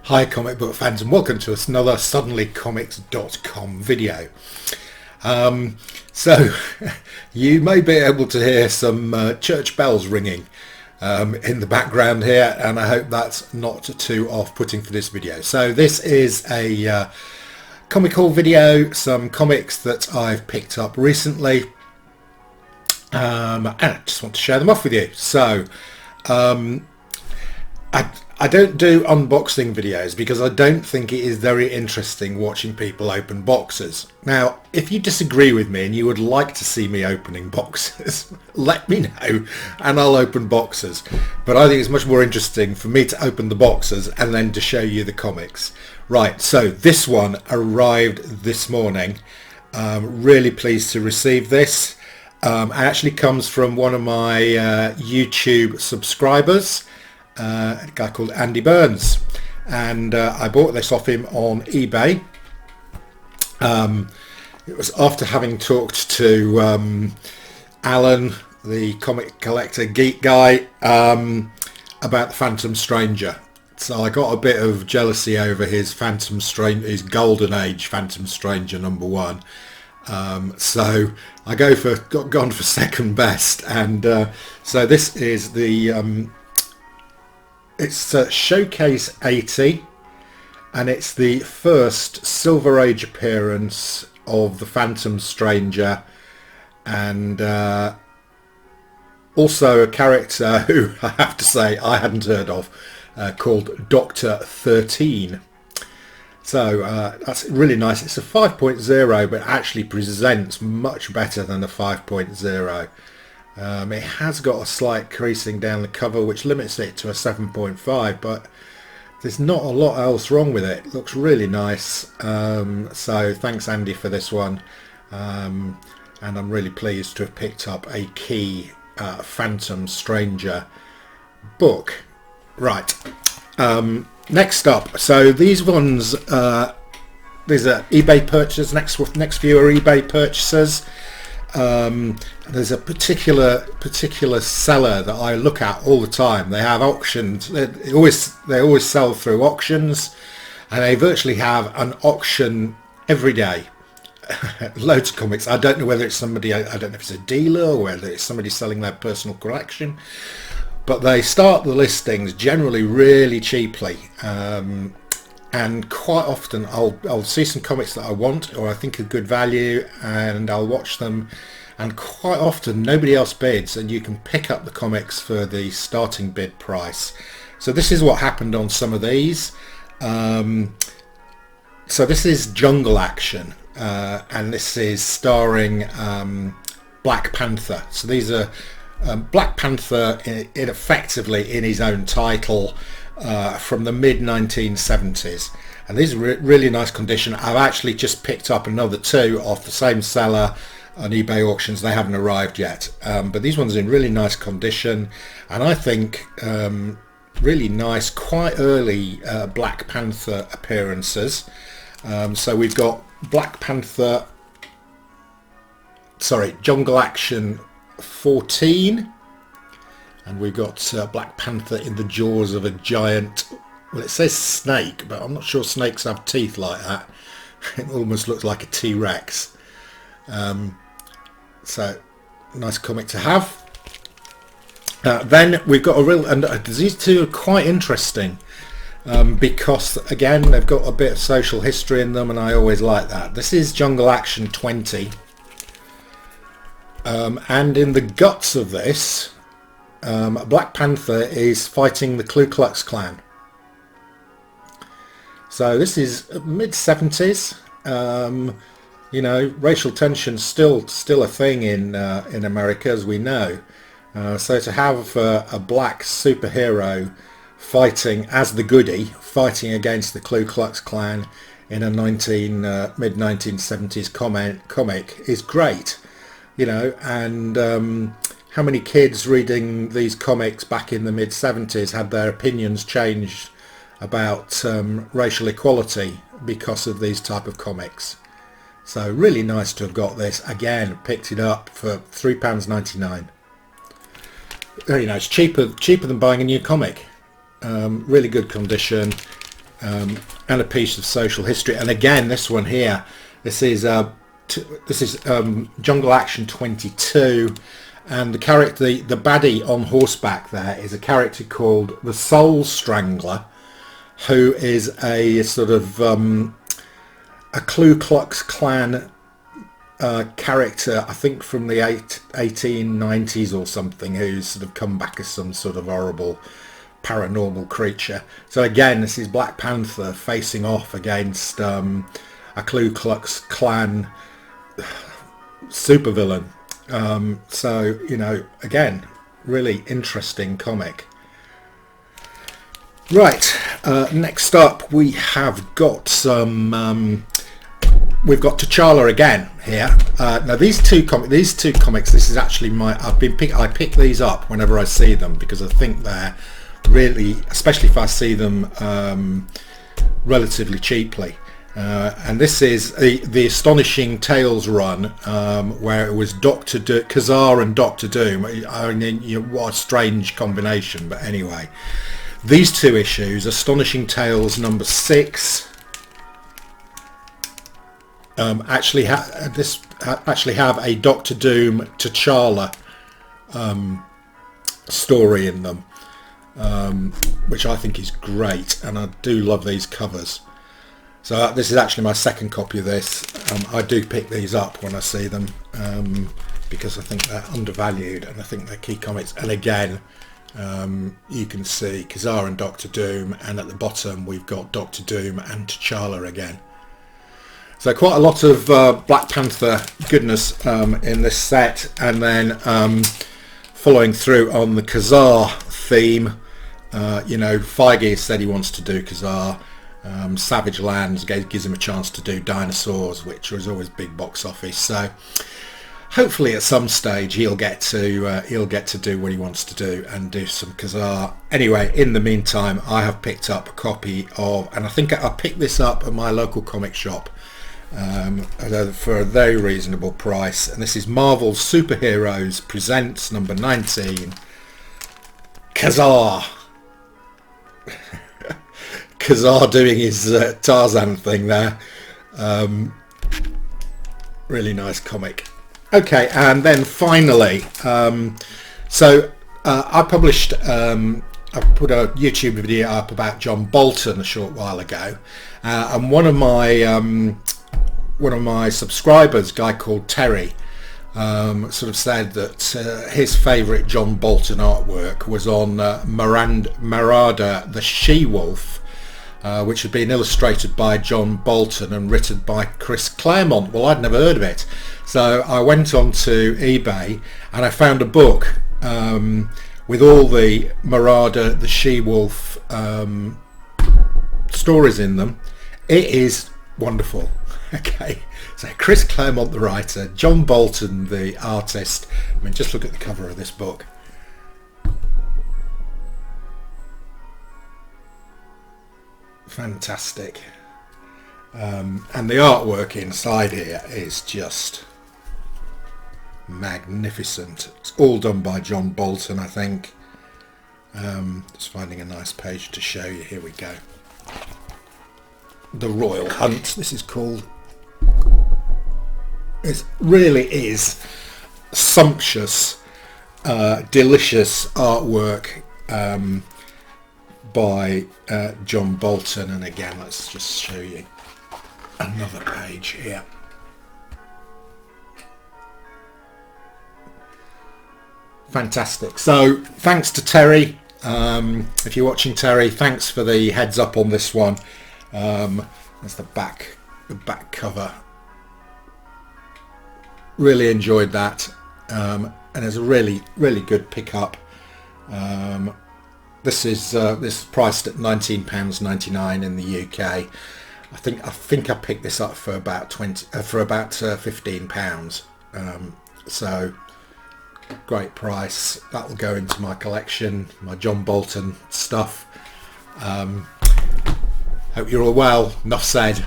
Hi comic book fans, and welcome to another suddenlycomics.com video. So you may be able to hear some church bells ringing in the background here, and I hope that's not too off-putting for this video. So this is a comic haul video, some comics that I've picked up recently, and I just want to share them off with you. So I don't do unboxing videos because I don't think it is very interesting watching people open boxes. Now, if you disagree with me and you would like to see me opening boxes, let me know and I'll open boxes. But I think it's much more interesting for me to open the boxes and then to show you the comics. Right, so this one arrived this morning. Really pleased to receive this. It actually comes from one of my YouTube subscribers. A guy called Andy Burns, and I bought this off him on eBay. It was after having talked to Alan, the comic collector geek guy, about the Phantom Stranger. So I got a bit of jealousy over his his Golden Age Phantom Stranger #1. So I got gone for second best, and so this is the it's Showcase 80, and it's the first Silver Age appearance of the Phantom Stranger, and also a character who I have to say I hadn't heard of, called Dr. 13. So that's really nice. It's a 5.0, but actually presents much better than a 5.0. It has got a slight creasing down the cover which limits it to a 7.5, but there's not a lot else wrong with it. It looks really nice. So thanks Andy for this one, and I'm really pleased to have picked up a key Phantom Stranger book. Right, next up, so these ones, these are eBay purchases. Next few are eBay purchases. There's a particular seller that I look at all the time. They have auctions. They always sell through auctions, and they virtually have an auction every day. Loads of comics. I don't know whether it's somebody. I don't know if it's a dealer or whether it's somebody selling their personal collection. But they start the listings generally really cheaply. And quite often I'll see some comics that I want or I think are good value, and I'll watch them, and quite often nobody else bids and you can pick up the comics for the starting bid price. So this is what happened on some of these. So this is Jungle Action, and this is starring Black Panther. So these are Black Panther effectively in his own title, from the mid 1970s, and these are really nice condition. I've actually just picked up another two off the same seller on eBay auctions. They haven't arrived yet, but these ones are in really nice condition, and I think really nice, quite early Black Panther appearances. So we've got Jungle Action 14. And we've got Black Panther in the jaws of a giant, well, it says snake, but I'm not sure snakes have teeth like that. It almost looks like a T-Rex. So, nice comic to have. Then we've got and these two are quite interesting, because, again, they've got a bit of social history in them, and I always like that. This is Jungle Action 20. And in the guts of this, Black Panther is fighting the Ku Klux Klan. So this is mid-70s. You know, racial tension's still a thing in America, as we know. So to have a black superhero fighting as the goody, fighting against the Ku Klux Klan in a mid-1970s comic is great. You know, and how many kids reading these comics back in the mid-70s had their opinions changed about racial equality because of these type of comics? So really nice to have got this. Again, picked it up for £3.99. You know, it's cheaper than buying a new comic. Really good condition. and a piece of social history. And again, this one here, this is Jungle Action 22, and the character, the baddie on horseback there is a character called the Soul Strangler, who is a sort of a Ku Klux Klan character, I think from the 1890s or something, who's sort of come back as some sort of horrible paranormal creature. So again, this is Black Panther facing off against a Ku Klux Klan supervillain. So, you know, again, really interesting comic. Right, next up we have got some we've got T'Challa again here. Now these two comics, this is actually I pick these up whenever I see them, because I think they're really, especially if I see them relatively cheaply. And this is the Astonishing Tales run, where it was Kazar and Doctor Doom. I mean, you know, what a strange combination, but anyway. These two issues, Astonishing Tales number 6, actually have a Doctor Doom T'Challa story in them, which I think is great, and I do love these covers. So this is actually my second copy of this. I do pick these up when I see them, because I think they're undervalued, and I think they're key comics. And again, you can see Kazar and Doctor Doom, and at the bottom we've got Doctor Doom and T'Challa again. So quite a lot of Black Panther goodness in this set, and then following through on the Kazar theme, you know, Feige said he wants to do Kazar. Savage Lands gives him a chance to do Dinosaurs, which was always big box office. So hopefully at some stage he'll get to do what he wants to do and do some Kazar. Anyway, in the meantime, I have picked up a copy of, and I think I picked this up at my local comic shop for a very reasonable price, and this is Marvel Superheroes Presents number 19, Kazar. Kazar doing his Tarzan thing there. Really nice comic. Okay, and then finally, so I published, I put a YouTube video up about John Bolton a short while ago, and one of my subscribers, a guy called Terry, sort of said that his favourite John Bolton artwork was on Marauder the She-Wolf, which had been illustrated by John Bolton and written by Chris Claremont. Well, I'd never heard of it, so I went on to eBay and I found a book with all the Marauder the She-Wolf stories in them. It is wonderful. Okay, so Chris Claremont the writer, John Bolton the artist. I mean, just look at the cover of this book. Fantastic. And the artwork inside here is just magnificent. It's all done by John Bolton, I think. Just finding a nice page to show you. Here we go. The Royal Hunt, this is called. It really is sumptuous, delicious artwork by John Bolton. And again, let's just show you another page here. Fantastic. So thanks to Terry. If you're watching, Terry, thanks for the heads up on this one. That's the back cover. Really enjoyed that, and it's a really good pickup. This is priced at £19.99 in the UK. I think I picked this up for about £15. So great price. That will go into my collection, my John Bolton stuff. Hope you're all well. Enough said.